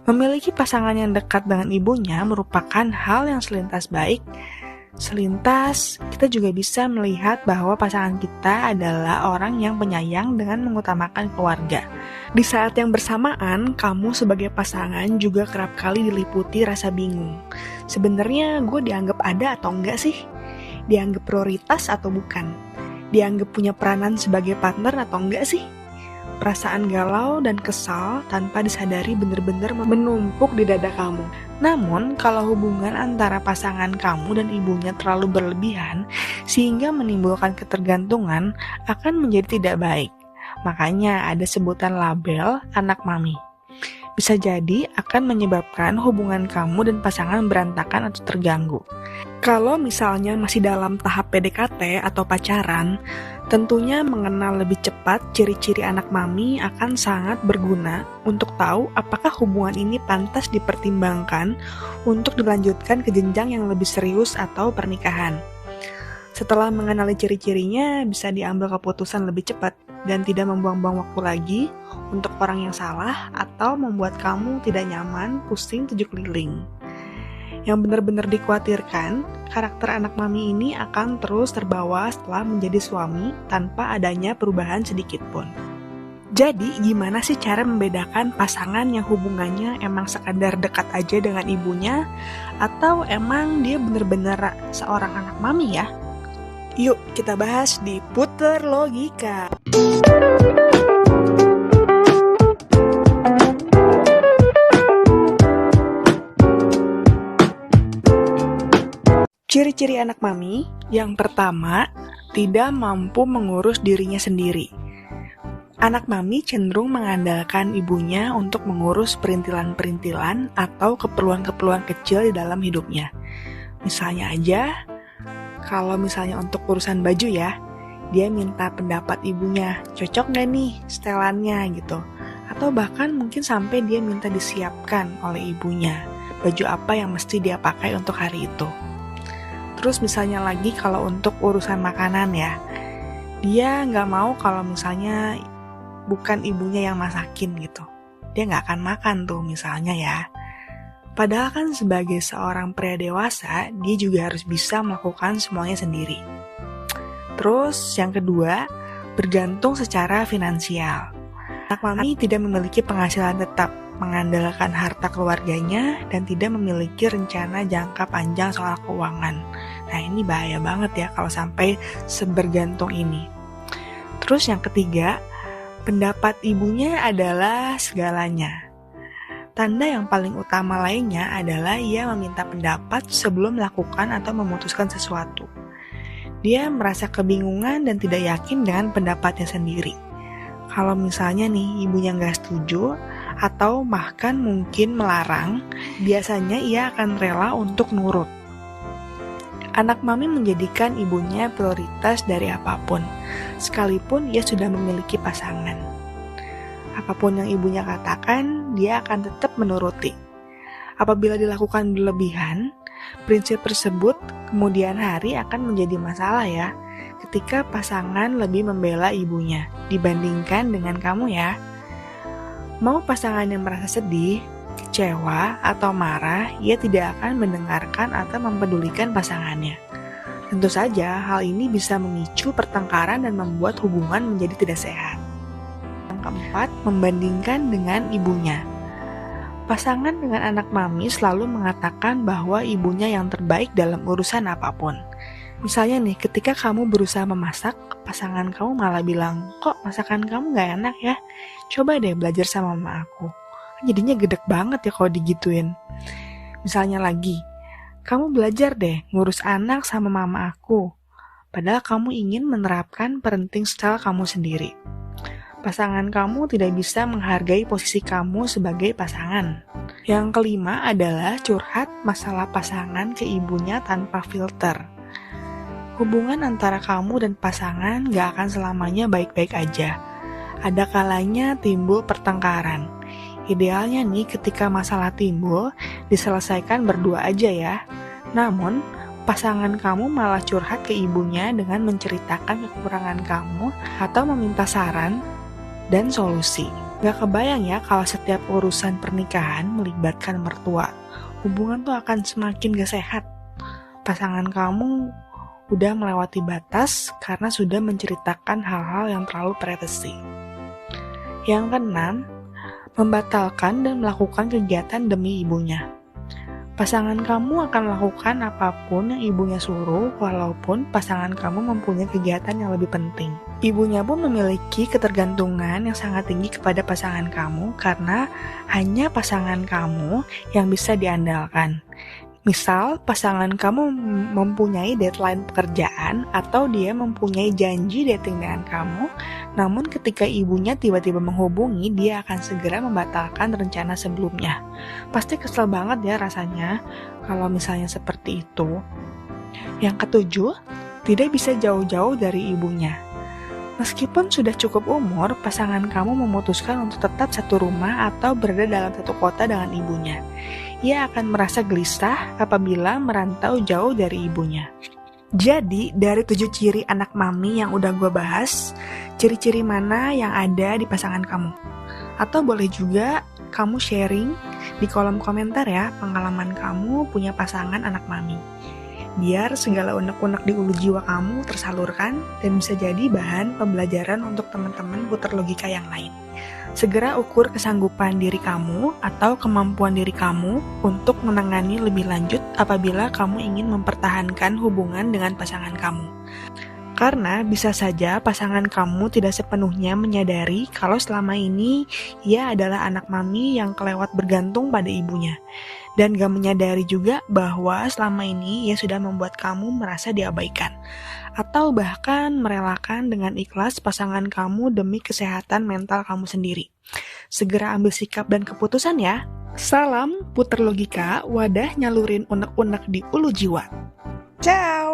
Memiliki pasangan yang dekat dengan ibunya merupakan hal yang selintas baik. Selintas, kita juga bisa melihat bahwa pasangan kita adalah orang yang penyayang dengan mengutamakan keluarga. Di saat yang bersamaan, kamu sebagai pasangan juga kerap kali diliputi rasa bingung. Sebenarnya gue dianggap ada atau enggak sih? Dianggap prioritas atau bukan? Dianggap punya peranan sebagai partner atau enggak sih? Perasaan galau dan kesal tanpa disadari benar-benar menumpuk di dada kamu. Namun, kalau hubungan antara pasangan kamu dan ibunya terlalu berlebihan, sehingga menimbulkan ketergantungan, akan menjadi tidak baik. Makanya ada sebutan label anak mami. Bisa jadi akan menyebabkan hubungan kamu dan pasangan berantakan atau terganggu. Kalau misalnya masih dalam tahap PDKT atau pacaran, tentunya mengenal lebih cepat ciri-ciri anak mami akan sangat berguna untuk tahu apakah hubungan ini pantas dipertimbangkan untuk dilanjutkan ke jenjang yang lebih serius atau pernikahan. Setelah mengenali ciri-cirinya, bisa diambil keputusan lebih cepat dan tidak membuang-buang waktu lagi untuk orang yang salah atau membuat kamu tidak nyaman, pusing, 7 keliling. Yang benar-benar dikhawatirkan, karakter anak mami ini akan terus terbawa setelah menjadi suami tanpa adanya perubahan sedikit pun. Jadi, gimana sih cara membedakan pasangan yang hubungannya emang sekadar dekat aja dengan ibunya, atau emang dia benar-benar seorang anak mami ya? Yuk, kita bahas di Puter Logika. Ciri-ciri anak mami, yang pertama, tidak mampu mengurus dirinya sendiri. Anak mami cenderung mengandalkan ibunya untuk mengurus perintilan-perintilan atau keperluan-keperluan kecil di dalam hidupnya. Misalnya aja, kalau misalnya untuk urusan baju ya, dia minta pendapat ibunya, cocok gak nih setelannya gitu. Atau bahkan mungkin sampai dia minta disiapkan oleh ibunya, baju apa yang mesti dia pakai untuk hari itu. Terus misalnya lagi kalau untuk urusan makanan ya, dia nggak mau kalau misalnya bukan ibunya yang masakin gitu. Dia nggak akan makan tuh misalnya ya. Padahal kan sebagai seorang pria dewasa, dia juga harus bisa melakukan semuanya sendiri. Terus yang kedua, bergantung secara finansial. Anak mami tidak memiliki penghasilan tetap, mengandalkan harta keluarganya, dan tidak memiliki rencana jangka panjang soal keuangan. Nah, ini bahaya banget ya kalau sampai sebergantung ini. Terus yang ketiga, pendapat ibunya adalah segalanya. Tanda yang paling utama lainnya adalah ia meminta pendapat sebelum melakukan atau memutuskan sesuatu. Dia merasa kebingungan dan tidak yakin dengan pendapatnya sendiri. Kalau misalnya nih ibunya nggak setuju atau bahkan mungkin melarang, biasanya ia akan rela untuk nurut. Anak mami menjadikan ibunya prioritas dari apapun, sekalipun ia sudah memiliki pasangan. Apapun yang ibunya katakan, dia akan tetap menuruti. Apabila dilakukan berlebihan, prinsip tersebut kemudian hari akan menjadi masalah ya, ketika pasangan lebih membela ibunya dibandingkan dengan kamu ya. Mau pasangan yang merasa sedih, kecewa, atau marah, ia tidak akan mendengarkan atau mempedulikan pasangannya. Tentu saja hal ini bisa memicu pertengkaran dan membuat hubungan menjadi tidak sehat. Yang keempat, membandingkan dengan ibunya. Pasangan dengan anak mami selalu mengatakan bahwa ibunya yang terbaik dalam urusan apapun. Misalnya nih, ketika kamu berusaha memasak, pasangan kamu malah bilang, kok masakan kamu gak enak ya? Coba deh belajar sama mama aku. Jadinya gedek banget ya kalau digituin. Misalnya lagi, kamu belajar deh ngurus anak sama mama aku. Padahal kamu ingin menerapkan parenting style kamu sendiri. Pasangan kamu tidak bisa menghargai posisi kamu sebagai pasangan. Yang kelima adalah curhat masalah pasangan ke ibunya tanpa filter. Hubungan antara kamu dan pasangan gak akan selamanya baik-baik aja. Ada kalanya timbul pertengkaran. Idealnya nih ketika masalah timbul, diselesaikan berdua aja ya. Namun, pasangan kamu malah curhat ke ibunya dengan menceritakan kekurangan kamu atau meminta saran dan solusi. Gak kebayang ya kalau setiap urusan pernikahan melibatkan mertua. Hubungan tuh akan semakin gak sehat. Pasangan kamu udah melewati batas karena sudah menceritakan hal-hal yang terlalu privasi. Yang keenam, membatalkan dan melakukan kegiatan demi ibunya. Pasangan kamu akan melakukan apapun yang ibunya suruh, walaupun pasangan kamu mempunyai kegiatan yang lebih penting. Ibunya pun memiliki ketergantungan yang sangat tinggi kepada pasangan kamu karena hanya pasangan kamu yang bisa diandalkan. Misal, pasangan kamu mempunyai deadline pekerjaan atau dia mempunyai janji dating dengan kamu, namun ketika ibunya tiba-tiba menghubungi, dia akan segera membatalkan rencana sebelumnya. Pasti kesel banget ya rasanya kalau misalnya seperti itu. Yang ketujuh, tidak bisa jauh-jauh dari ibunya. Meskipun sudah cukup umur, pasangan kamu memutuskan untuk tetap satu rumah atau berada dalam satu kota dengan ibunya. Ia akan merasa gelisah apabila merantau jauh dari ibunya. Jadi, dari 7 ciri anak mami yang udah gue bahas, ciri-ciri mana yang ada di pasangan kamu? Atau boleh juga kamu sharing di kolom komentar ya, pengalaman kamu punya pasangan anak mami. Biar segala unek-unek di ulu jiwa kamu tersalurkan dan bisa jadi bahan pembelajaran untuk teman-teman putar logika yang lain. Segera ukur kesanggupan diri kamu atau kemampuan diri kamu untuk menangani lebih lanjut apabila kamu ingin mempertahankan hubungan dengan pasangan kamu. Karena bisa saja pasangan kamu tidak sepenuhnya menyadari kalau selama ini ia adalah anak mami yang kelewat bergantung pada ibunya. Dan gak menyadari juga bahwa selama ini ia sudah membuat kamu merasa diabaikan. Atau bahkan merelakan dengan ikhlas pasangan kamu demi kesehatan mental kamu sendiri. Segera ambil sikap dan keputusan ya. Salam puter logika, wadah nyalurin unek-unek di ulu jiwa. Ciao!